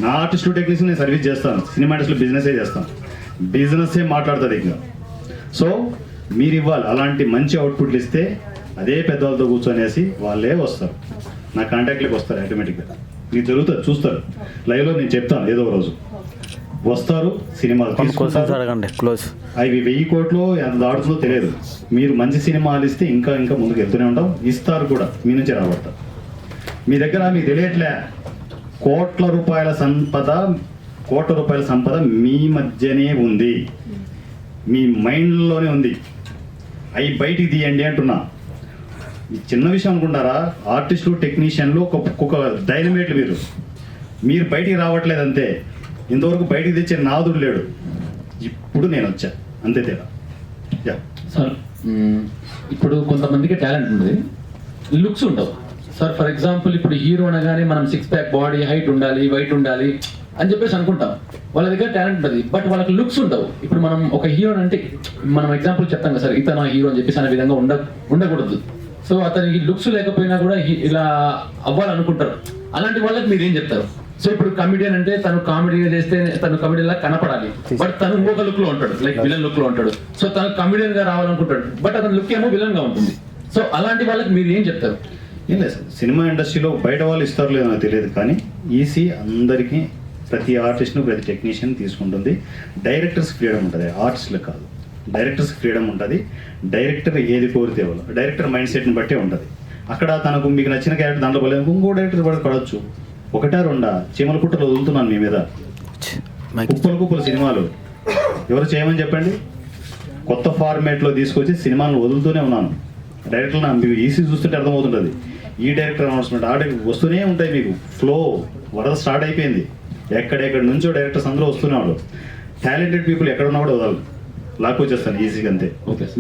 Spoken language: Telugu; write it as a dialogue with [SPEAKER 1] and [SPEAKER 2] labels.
[SPEAKER 1] నా ఆర్టిస్టు టెక్నీషియన్ నేను సర్వీస్ చేస్తాను, సినిమా ఇండస్ట్రీలో బిజినెసే చేస్తాను, బిజినెస్సే మాట్లాడుతుంది ఇంకా. సో మీరు ఇవ్వాలి అలాంటి మంచి అవుట్పుట్లు ఇస్తే అదే పెద్దవాళ్ళతో కూర్చొనేసి వాళ్ళే వస్తారు, నా కాంటాక్ట్లోకి వస్తారు ఆటోమేటిక్గా. మీకు జరుగుతుంది, చూస్తారు లైవ్లో, నేను చెప్తాను ఏదో ఒక రోజు వస్తారు, సినిమాలు
[SPEAKER 2] అడగండి క్లోజ్.
[SPEAKER 1] అవి 1000 కోట్లు ఎంత దాడుతుందో తెలియదు. మీరు మంచి సినిమాలు ఇస్తే ఇంకా ఇంకా ముందుకు వెళ్తూనే ఉంటాం, ఇస్తారు కూడా, మీ నుంచి రాబడతారు. మీ దగ్గర మీకు తెలియట్లే కోట్ల రూపాయల సంపద మీ మధ్యనే ఉంది, మీ మైండ్లోనే ఉంది. అవి బయటికి తీయండి అంటున్నా. ఈ చిన్న విషయం అనుకుంటారా? ఆర్టిస్టులు టెక్నీషియన్లు ఒక డైనమేట్లు మీరు బయటికి రావట్లేదు అంతే. ఇంతవరకు బయటికి తెచ్చే నాదుడు లేడు, ఇప్పుడు నేను వచ్చా, అంతే తేడా.
[SPEAKER 3] సార్ ఇప్పుడు కొంతమందికి టాలెంట్ ఉంటుంది, లుక్స్ ఉండవు సార్. ఫర్ ఎగ్జాంపుల్ ఇప్పుడు హీరో అనగానే మనం 6 ప్యాక్ బాడీ, హైట్ ఉండాలి, వైట్ ఉండాలి అని చెప్పేసి అనుకుంటాం. వాళ్ళ దగ్గర టాలెంట్ ఉంటుంది, బట్ వాళ్ళకి లుక్స్ ఉండవు. ఇప్పుడు మనం ఒక హీరో అంటే మనం ఎగ్జాంపుల్ చెప్తాం కదా సార్, ఇతను హీరో అని చెప్పేసి అనే విధంగా ఉండకూడదు. సో అతనికి లుక్స్ లేకపోయినా కూడా ఇలా అవ్వాలనుకుంటారు. అలాంటి వాళ్ళకి మీరు ఏం చెప్తారు? సో ఇప్పుడు కమెడియన్ అంటే తను కామెడీగా చేస్తే తను కమెడియన్ లా కనపడాలి, బట్ తను ఇంకొక లుక్ లో ఉంటాడు, లైక్ విలన్ లుక్ లో ఉంటాడు. సో తను కమెడియన్ గా రావాలనుకుంటాడు, బట్ అతని లుక్ ఏమో విలన్ గా ఉంటుంది. సో అలాంటి వాళ్ళకి మీరు ఏం చెప్తారు?
[SPEAKER 1] ఏం లేదు సార్, సినిమా ఇండస్ట్రీలో బయట వాళ్ళు ఇస్తారు లేదో నాకు తెలియదు, కానీ ఈసీ అందరికీ, ప్రతి ఆర్టిస్ట్ను ప్రతి టెక్నీషియన్ తీసుకుంటుంది. డైరెక్టర్స్ ఫ్రీడమ్ ఉంటుంది, ఆర్టిస్టులకు కాదు. డైరెక్టర్స్ ఫ్రీడమ్ ఉంటుంది. డైరెక్టర్ ఏది కోరితే వాళ్ళు, డైరెక్టర్ మైండ్ సెట్ని బట్టే ఉంటుంది. అక్కడ తనకు మీకు నచ్చిన క్యారెక్టర్ దాంట్లో పోలేదు, ఇంకో డైరెక్టర్ కూడా పడవచ్చు. ఒకటా రెండా చీమల పుట్టలు వదులుతున్నాను మీ మీద, కుప్పలు సినిమాలు ఎవరు చేయమని చెప్పండి. కొత్త ఫార్మేట్లో తీసుకొచ్చి సినిమాలను వదులుతూనే ఉన్నాను. డైరెక్టర్ మీకు ఈసీ చూస్తుంటే అర్థమవుతుంటుంది. ఈ డైరెక్టర్ అనౌన్స్మెంట్ ఆ డైరెక్టర్ వస్తూనే ఉంటాయి. మీకు ఫ్లో వరద స్టార్ట్ అయిపోయింది. ఎక్కడెక్కడి నుంచో డైరెక్టర్స్ అందరూ వస్తున్నాడు. టాలెంటెడ్ పీపుల్ ఎక్కడ ఉన్నా కూడా వదలరు, లాక్కొచ్చేస్తాను ఈజీగా, అంతే.
[SPEAKER 3] ఓకే.